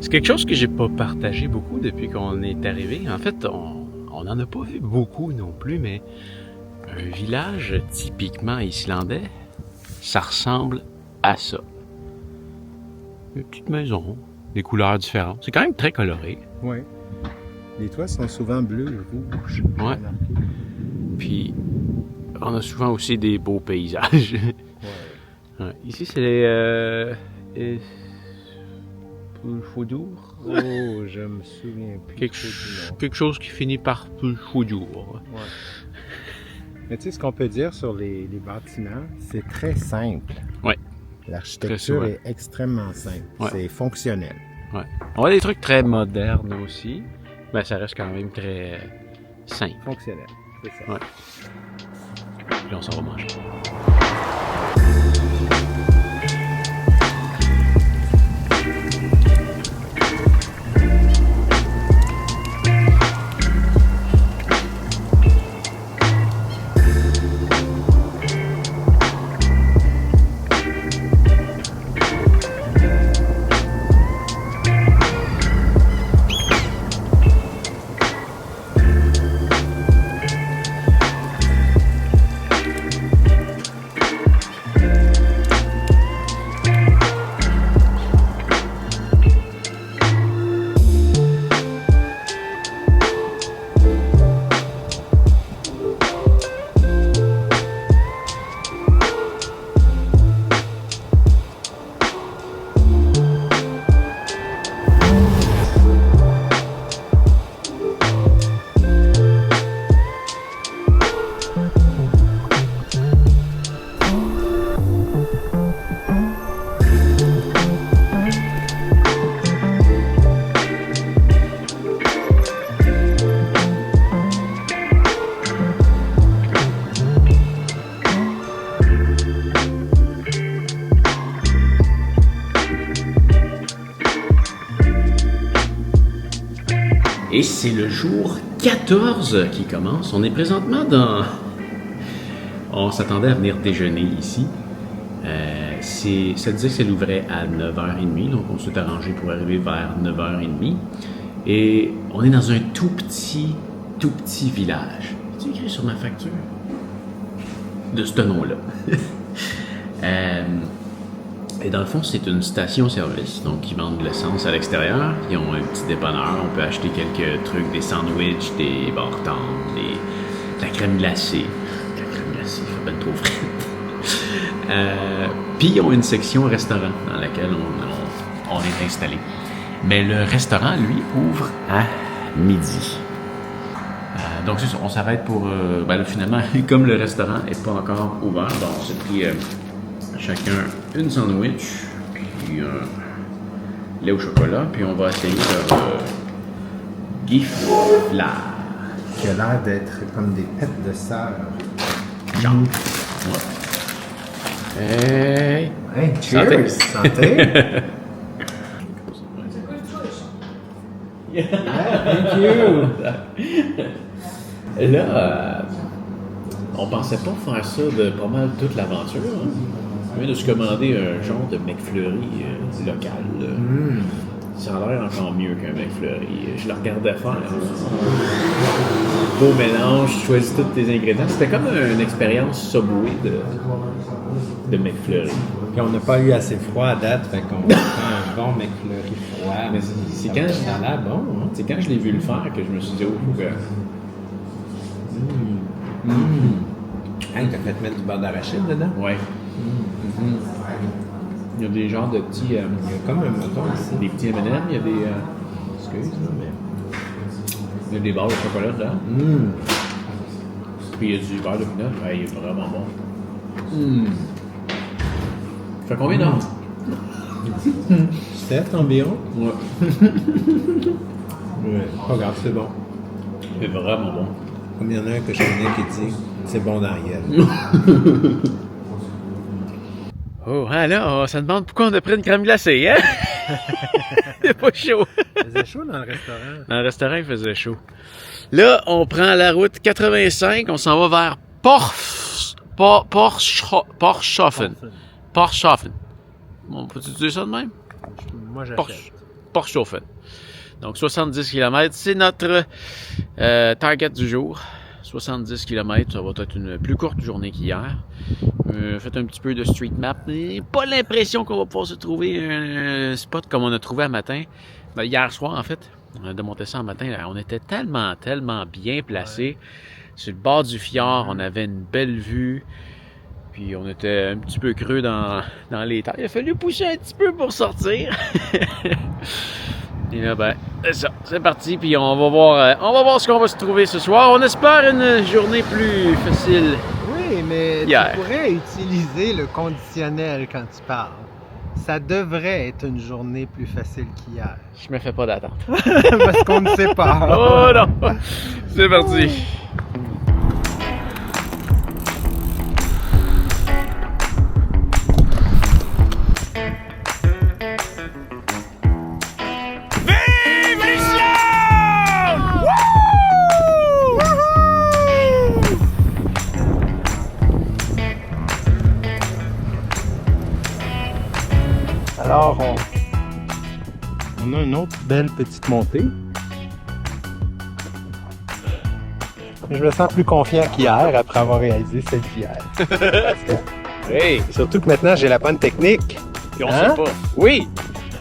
C'est quelque chose que j'ai pas partagé beaucoup depuis qu'on est arrivé. En fait, on en a pas vu beaucoup non plus, mais un village typiquement islandais, ça ressemble à ça. Une petite maison, des couleurs différentes. C'est quand même très coloré. Oui. Les toits sont souvent bleus et rouges. Ouais. Puis, on a souvent aussi des beaux paysages. Ouais. Ouais. Ici, c'est les... Pulfoudour. Oh, je me souviens plus. Quelque chose qui finit par Pulfoudour. Ouais. Mais tu sais, ce qu'on peut dire sur les bâtiments, c'est très simple. Ouais. L'architecture est extrêmement simple. Ouais. C'est fonctionnel. Ouais. On a des trucs très modernes aussi, mais ça reste quand même très simple. Fonctionnel, c'est ça. Ouais. Puis on s'en va manger. Et c'est le jour 14 qui commence. On est présentement dans... On s'attendait à venir déjeuner ici. Ça disait que ça l'ouvrait à 9h30, donc on s'est arrangé pour arriver vers 9h30. Et on est dans un tout petit village. C'est écrit sur ma facture? De ce nom-là. Et dans le fond, c'est une station-service, donc ils vendent de l'essence à l'extérieur. Ils ont un petit dépanneur, on peut acheter quelques trucs, des sandwichs, des bartends, de la crème glacée. La crème glacée, il fait pas trop frais. Puis ils ont une section restaurant dans laquelle on est installé. Mais le restaurant, lui, ouvre à midi. Donc c'est ça, on s'arrête pour... là, finalement, comme le restaurant n'est pas encore ouvert, bon, on s'est pris... chacun une sandwich, puis un lait au chocolat, puis on va essayer leur giflar. Qui a l'air d'être comme des pêtes de sœur. Genre. Ouais. Hey! Hey, cheers! Santé! Yeah, thank you! Là, on pensait pas faire ça de pas mal toute l'aventure. Hein. On vient de se commander un genre de McFlurry local. Ça a l'air encore mieux qu'un McFlurry. Je le regardais faire. Beau mélange, tu choisis tous tes ingrédients. C'était comme une expérience Subway de McFlurry. Puis on n'a pas eu assez froid à date, fait qu'on prend un bon McFlurry froid. Mais c'est quand ça a l'air bon. Hein? C'est quand je l'ai vu le faire que je me suis dit, oh, Hey, t'as fait mettre du beurre d'arachide dedans? ouais. Il y a des genres de petits... Il y a comme un mouton ici. Des petits M&M, il y a des... excuse-moi, mais... Il y a des barres de chocolat dedans. Puis il y a du beurre de pinot. Ouais, il est vraiment bon. Ça fait combien d'heures? 7 environ? Ouais. Ouais, pas grave, c'est bon. C'est vraiment bon. Comme il y en a un que je connais qui dit c'est bon d'Ariel. Oh, alors, ça demande pourquoi on a pris une crème glacée, hein? C'est pas chaud. Il faisait chaud dans le restaurant. Dans le restaurant, il faisait chaud. Là, on prend la route 85, on s'en va vers Porschoffen. On peut-tu dire ça de même? Moi, j'achète. Porsche Open. Donc 70 km, c'est notre target du jour. 70 km, ça va être une plus courte journée qu'hier. Faites un petit peu de street map, mais pas l'impression qu'on va pouvoir se trouver un spot comme on a trouvé un matin. Ben, hier soir, en fait, on a démonté ça un matin. Là, on était tellement bien placés. Sur le bord du fjord, on avait une belle vue. Puis on était un petit peu creux dans les temps. Il a fallu pousser un petit peu pour sortir. Et là, ben, c'est ça, c'est parti. Puis on va voir ce qu'on va se trouver ce soir. On espère une journée plus facile. Oui, mais Hier. tu pourrais utiliser le conditionnel quand tu parles. Ça devrait être une journée plus facile qu'hier. Je me fais pas d'attente. Parce qu'on ne sait pas. Oh non! C'est parti! Alors, on a une autre belle petite montée. Je me sens plus confiant qu'hier après avoir réalisé celle d'hier. Hey! Surtout que maintenant, j'ai la bonne technique. Puis on Hein? sait pas. Oui!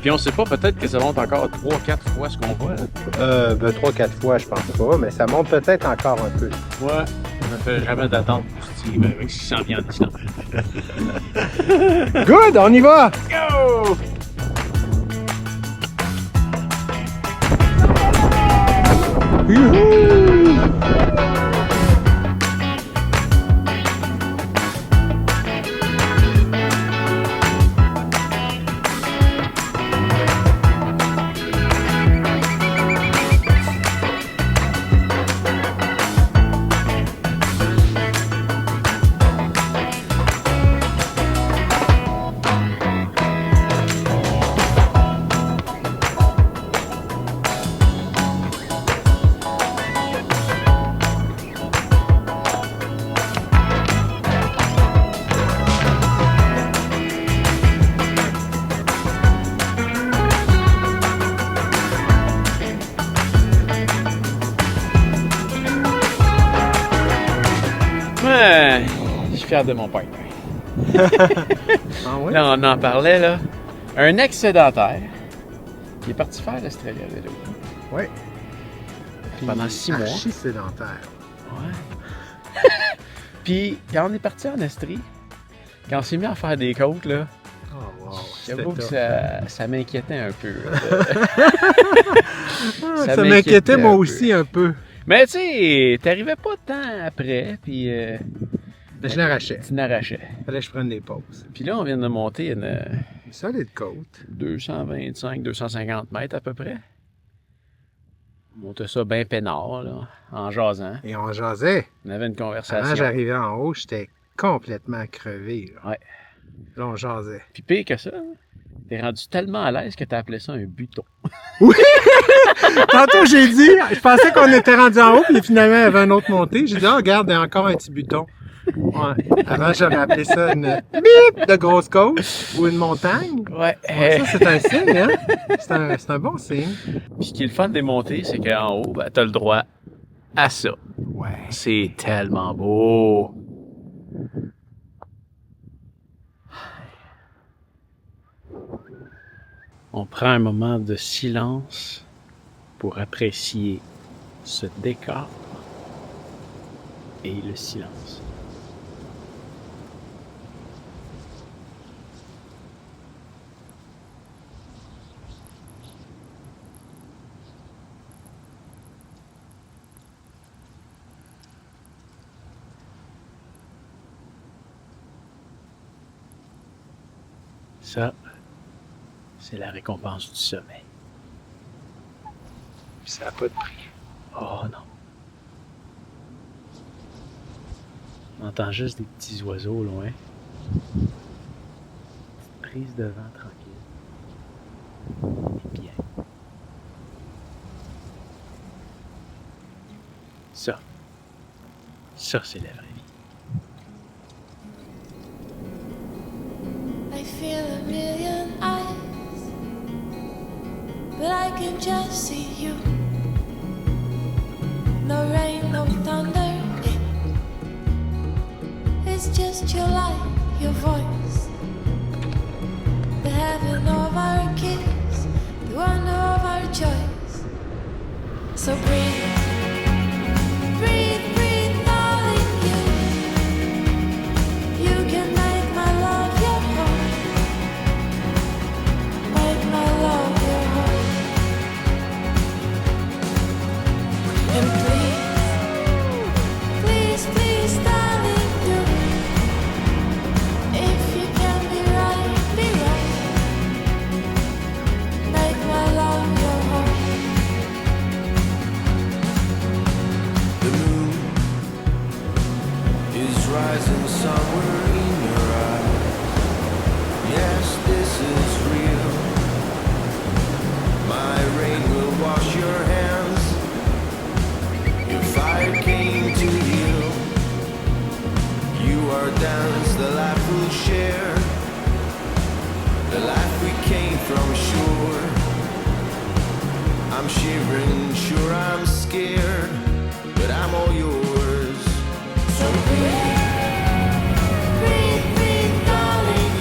Puis on sait pas, peut-être que ça monte encore 3-4 fois ce qu'on voit. 3-4 fois, je pense pas, mais ça monte peut-être encore un peu. Ouais. Je me fais jamais d'attente positive avec 600 pieds en distance. Good, on y va! Go! Youhou! Ouais, je suis fier de mon père. Ah ouais? Là, on en parlait, là. Un ex-sédentaire qui est parti faire l'Australie à vélo. Ouais. Pendant 6 mois. Archi sédentaire. Ouais. Puis, quand on est parti en Estrie, quand on s'est mis à faire des côtes, là, Oh wow. j'avoue que ça m'inquiétait un peu. Ça m'inquiétait moi aussi un peu. Mais tu sais, t'arrivais pas de temps après, puis Mais je l'arrachais. tu n'arrachais. Fallait que je prenne des pauses. Puis là, on vient de monter une Solide côte. 225-250 mètres à peu près. On montait ça bien peinard, là, en jasant. Et on jasait. On avait une conversation. Avant j'arrivais en haut, j'étais complètement crevé. Là. Ouais. Là, on jasait. Puis pire que ça, t'es rendu tellement à l'aise que t'as appelé ça un buton. Tantôt, j'ai dit, je pensais qu'on était rendu en haut, puis finalement, il y avait une autre montée. J'ai dit, oh, regarde, il y a encore un petit buton. Ouais. Avant, j'aurais appelé ça une bip de grosse côte ou une montagne. Ouais. Ça, c'est un signe, hein? C'est un bon signe. Puis ce qui est le fun des montées, c'est qu'en haut, ben, t'as le droit à ça. Ouais. C'est tellement beau. On prend un moment de silence pour apprécier ce décor et le silence. Ça, c'est la récompense du sommeil. Ça n'a pas de prix. Oh non. On entend juste des petits oiseaux au loin. Petite prise de vent tranquille. Et bien. Ça, c'est la vraie vie. I feel a million eyes but I can just see you. No rain, no thunder, it's just your light, your voice. The heaven of our kiss, the wonder of our choice. So breathe, breathe, breathe, darling, you can make my love your home. Make my love your home. And please, please, darling, do. If you can be right, be right. Make my love your home. The moon is rising somewhere in your eyes. Yes, this is real. My rain will wash your hands. Your fire came to heal. You are dance, the life we'll share. The life we came from shore. I'm shivering, sure I'm scared, but I'm all yours. So breathe, breathe, darling,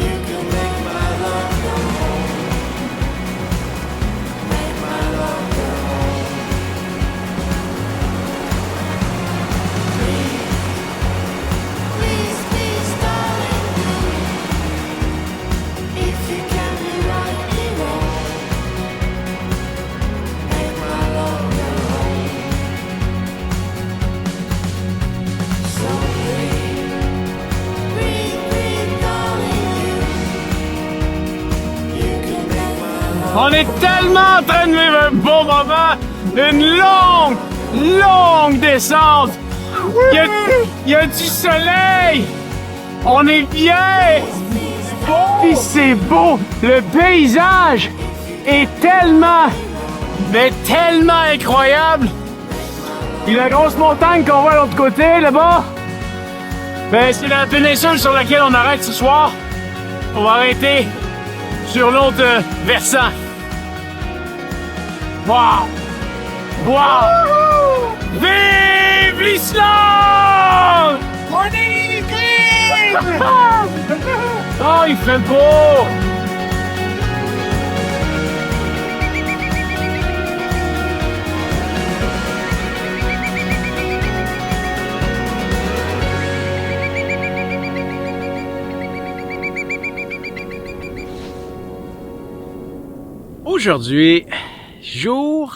you can make my love your home. Make my love your home. Please, darling, if you can be right, be wrong. Make my love your home. So breathe, darling, you can make my love. On est tellement en train de vivre un beau moment, une longue descente. Il y a du soleil, on est bien, puis c'est beau. Le paysage est tellement incroyable. Et la grosse montagne qu'on voit de l'autre côté, là-bas, ben c'est la péninsule sur laquelle on arrête ce soir. On va arrêter sur l'autre versant. Wow! Wow! Vive l'Islande! On est vive! Oh, il fait beau! Aujourd'hui, jour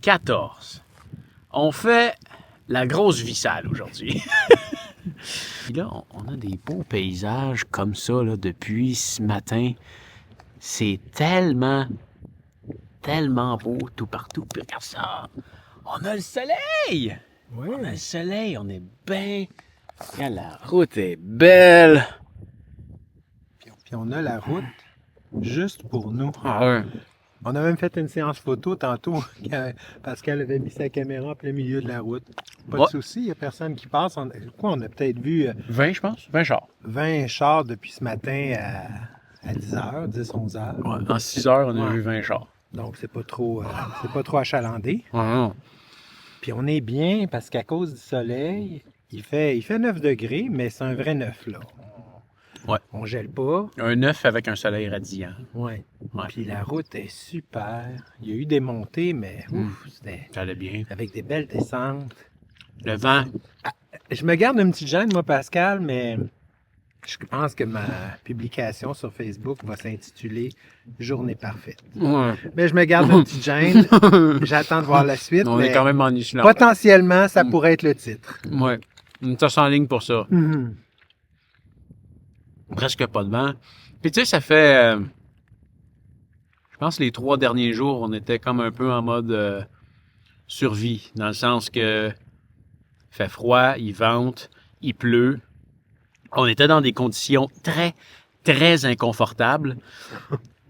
14. On fait la grosse vissale aujourd'hui. Puis là, on a des beaux paysages comme ça là, depuis ce matin. C'est tellement beau tout partout. Puis regarde ça, on a le soleil! Oui. On a le soleil, on est bien. Regarde, la route est belle. Puis on a la route juste pour nous. Ah ouais. On a même fait une séance photo tantôt. Pascal avait mis sa caméra en plein milieu de la route. Pas de Ouais. souci, il n'y a personne qui passe. On a peut-être vu 20, je pense. 20 chars. 20 chars depuis ce matin à 10h, 10-11 heures. Ouais. En 6 heures, on a Ouais. vu 20 chars. Donc, c'est pas trop achalandé. Ah, Puis on est bien parce qu'à cause du soleil, il fait 9 degrés, mais c'est un vrai 9 là. Ouais. On gèle pas. un 9 avec un soleil radiant. Ouais. Ouais. Puis la route est super. Il y a eu des montées, mais c'était Ça allait bien. avec des belles descentes. Le vent. Je me garde une petite gêne, moi, Pascal, mais je pense que ma publication sur Facebook va s'intituler Journée parfaite. Ouais. Mais je me garde une petite gêne. J'attends de voir la suite. On mais est quand même en Islande. potentiellement, ça pourrait être le titre. Ouais. On est en ligne pour ça. Mhm. Presque pas de vent. Puis tu sais, ça fait... je pense que les 3 derniers jours, on était comme un peu en mode survie. Dans le sens que il fait froid, il vente, il pleut. On était dans des conditions très, très inconfortables.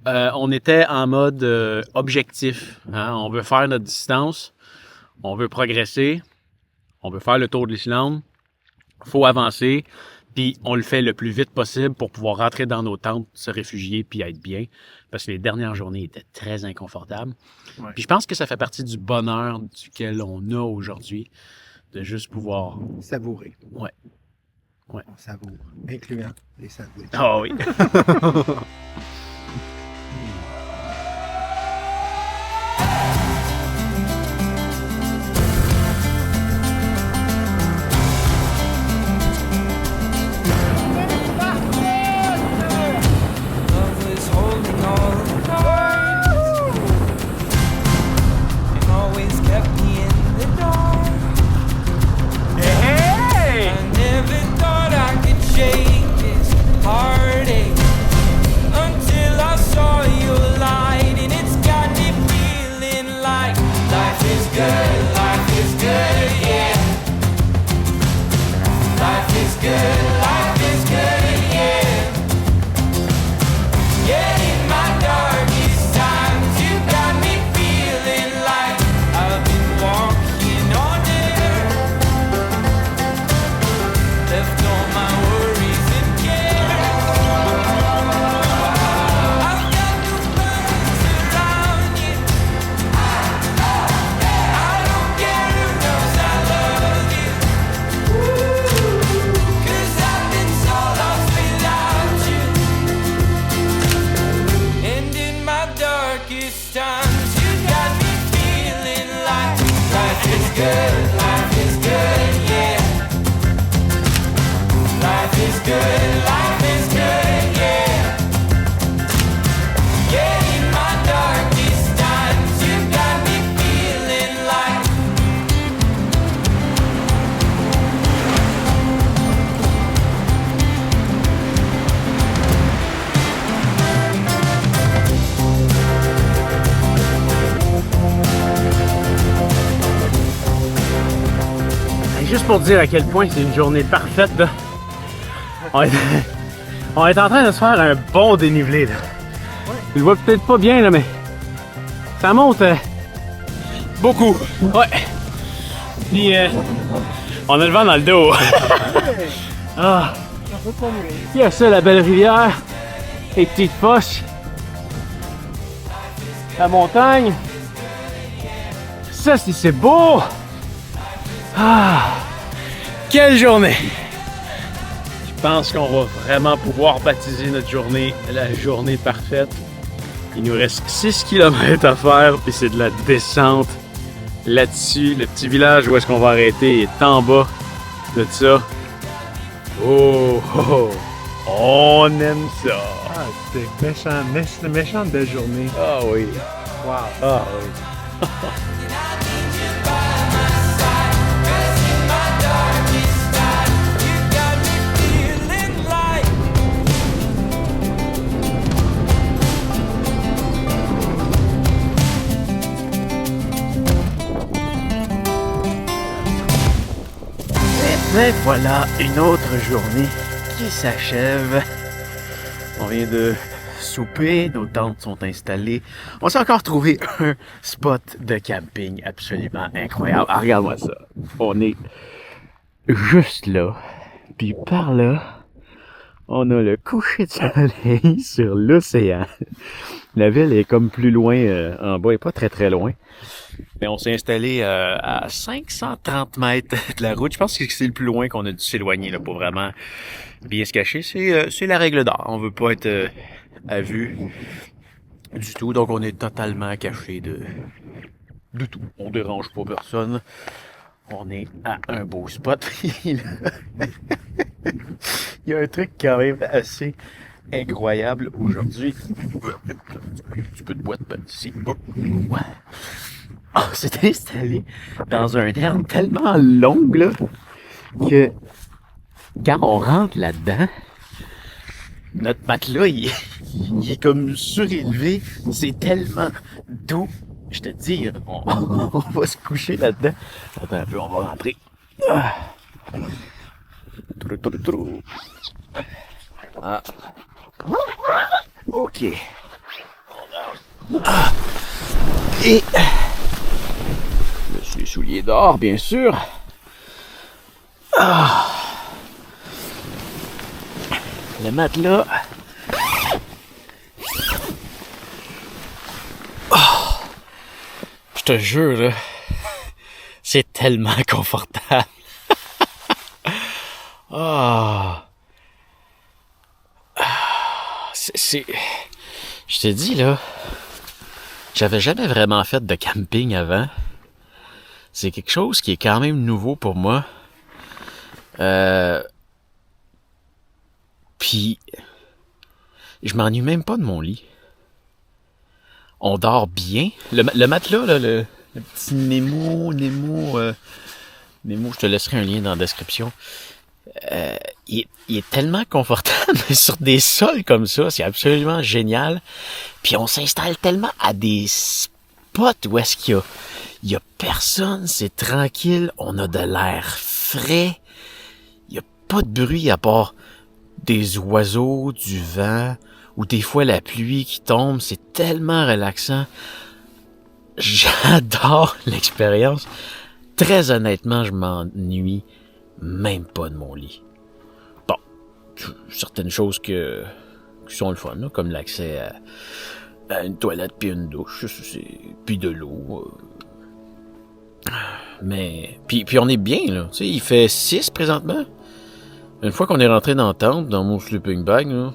On était en mode objectif. Hein? On veut faire notre distance. On veut progresser. On veut faire le tour de l'Islande. Faut avancer. Puis on le fait le plus vite possible pour pouvoir rentrer dans nos tentes, se réfugier puis être bien. Parce que les dernières journées étaient très inconfortables. Ouais. Puis je pense que ça fait partie du bonheur duquel on a aujourd'hui, de juste pouvoir... Savourer. Ouais. Ouais. On savoure, incluant les sandwichs. Ah oui. Love is holding all the cards and always kept me in the dark. I never thought I could shake this heartache until I saw your light, and it's got me feeling like life is good, yeah. Life is good, yeah. Yeah, in my darkest times, you got me feeling like I've been walking on air. Left all my worries and cares. I've got no plans around you. I don't care who knows I love you. 'Cause I've been so lost without you. And in my darkest times, you got me feeling like life is good, yeah. Life is good, yeah. Yeah, in my darkest times, you got me feeling like Juste pour dire à quel point c'est une journée parfaite, là. On est en train de se faire un bon dénivelé, là. Tu le vois peut-être pas bien, là, mais ça monte beaucoup. Ouais. Puis, on a le vent dans le dos. Ah. Il y a ça, la belle rivière, les petites poches, la montagne. Ça, c'est beau. Ah, quelle journée! Je pense qu'on va vraiment pouvoir baptiser notre journée la journée parfaite. Il nous reste 6 km à faire, puis c'est de la descente là-dessus. Le petit village où est-ce qu'on va arrêter est en bas de ça. Oh, oh, on aime ça! Ah, c'est méchant belle journée. Ah oui! Wow. Ah oui! Et voilà une autre journée qui s'achève. On vient de souper, nos tentes sont installées. On s'est encore trouvé un spot de camping absolument incroyable. Ah, regarde-moi ça. On est juste là. Puis par là, on a le coucher de soleil sur l'océan. La ville est comme plus loin en bas, et pas très très loin. Mais on s'est installé à 530 mètres de la route. Je pense que c'est le plus loin qu'on a dû s'éloigner là, pour vraiment bien se cacher. C'est la règle d'or. On veut pas être à vue du tout. Donc on est totalement caché de tout. On dérange pas personne. On est à un beau spot. Il y a un truc quand même assez incroyable aujourd'hui. Un petit peu de boîte ici. On s'est installé dans un herbe tellement longue là, que quand on rentre là-dedans, notre matelas il est comme surélevé. C'est tellement doux. Je te dis, on va se coucher là-dedans. Attends un peu, on va rentrer. Ah. Ah. Ok. Ah. Et les souliers d'or, bien sûr. Ah. Le matelas. Oh, je te jure, là, c'est tellement confortable. Oh. Je te dis, là, j'avais jamais vraiment fait de camping avant. C'est quelque chose qui est quand même nouveau pour moi. Puis, je m'ennuie même pas de mon lit. On dort bien. Le matelas, là, le petit Nemo, je te laisserai un lien dans la description. Il est tellement confortable sur des sols comme ça, c'est absolument génial. Puis on s'installe tellement à des spots où est-ce qu'il y a personne, c'est tranquille, on a de l'air frais, il y a pas de bruit à part des oiseaux, du vent, ou des fois la pluie qui tombe, c'est tellement relaxant. J'adore l'expérience. Très honnêtement, je m'ennuie même pas de mon lit. Bon, certaines choses qui sont le fun, là, comme l'accès à une toilette puis une douche, puis de l'eau. Mais puis on est bien là, tu sais, il fait 6 présentement. Une fois qu'on est rentré dans la tente, dans mon sleeping bag, là,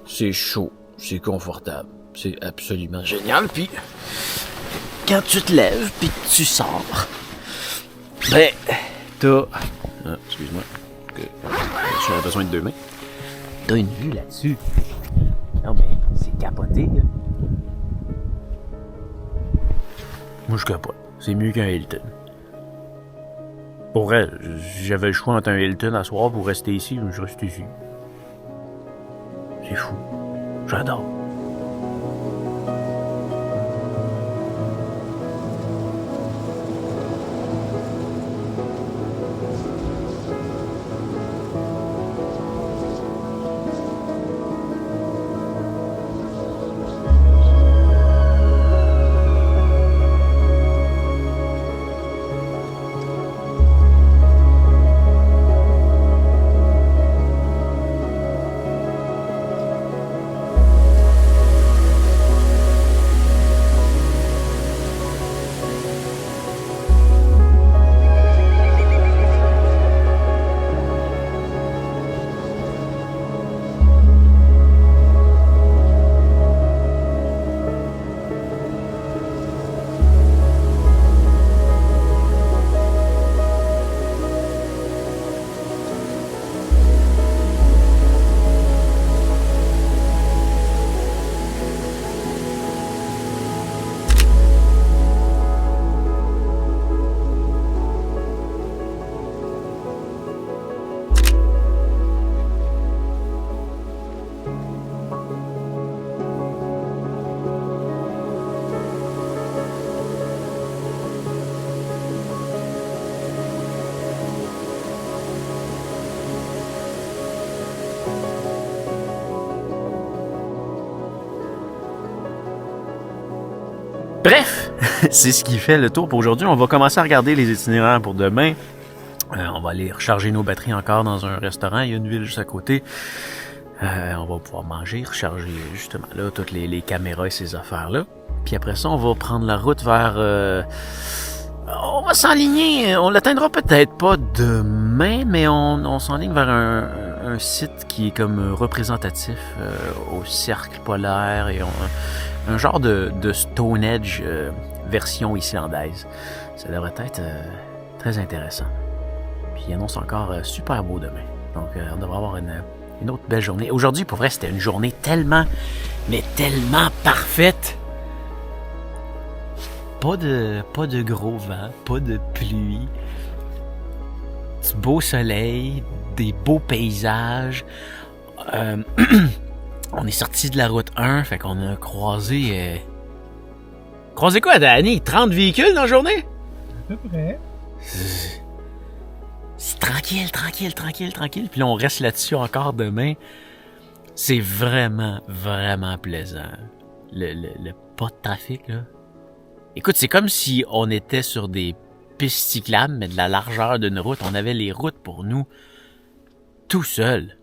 c'est chaud, c'est confortable, c'est absolument génial. Puis quand tu te lèves puis tu sors, ben t'as, excuse-moi, j'aurais besoin de 2 mains. T'as une vue là-dessus. Non mais c'est capoté là. Moi je capote, c'est mieux qu'un Hilton. Pour vrai, si j'avais le choix entre un Hilton à soir pour rester ici, je reste ici. C'est fou. J'adore. Bref, c'est ce qui fait le tour pour aujourd'hui. On va commencer à regarder les itinéraires pour demain. On va aller recharger nos batteries encore dans un restaurant. Il y a une ville juste à côté. On va pouvoir manger, recharger justement là toutes les caméras et ces affaires-là. Puis après ça, on va prendre la route vers... on va s'enligner. On l'atteindra peut-être pas demain, mais on s'enligne vers un site qui est comme représentatif au cercle polaire et un genre de Stone Age version islandaise. Ça devrait être très intéressant. Puis il annonce encore super beau demain. Donc on devrait avoir une autre belle journée. Aujourd'hui, pour vrai, c'était une journée tellement parfaite. Pas de gros vent, pas de pluie. Du beau soleil, des beaux paysages. On est sorti de la route 1, fait qu'on a croisé... Croisé quoi, Danny? 30 véhicules dans la journée? À peu près. C'est tranquille. Puis là, on reste là-dessus encore demain. C'est vraiment plaisant. Le pas de trafic, là. Écoute, c'est comme si on était sur des pistes cyclables, mais de la largeur d'une route. On avait les routes pour nous. tout seul.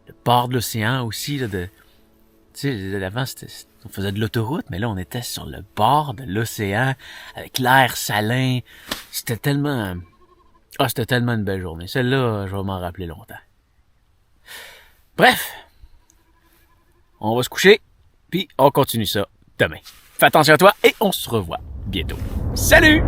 Le bord de l'océan aussi, là, tu sais, avant, on faisait de l'autoroute, mais là, on était sur le bord de l'océan, avec l'air salin. C'était tellement une belle journée. Celle-là, je vais m'en rappeler longtemps. Bref, on va se coucher, puis on continue ça demain. Fais attention à toi et on se revoit bientôt. Salut!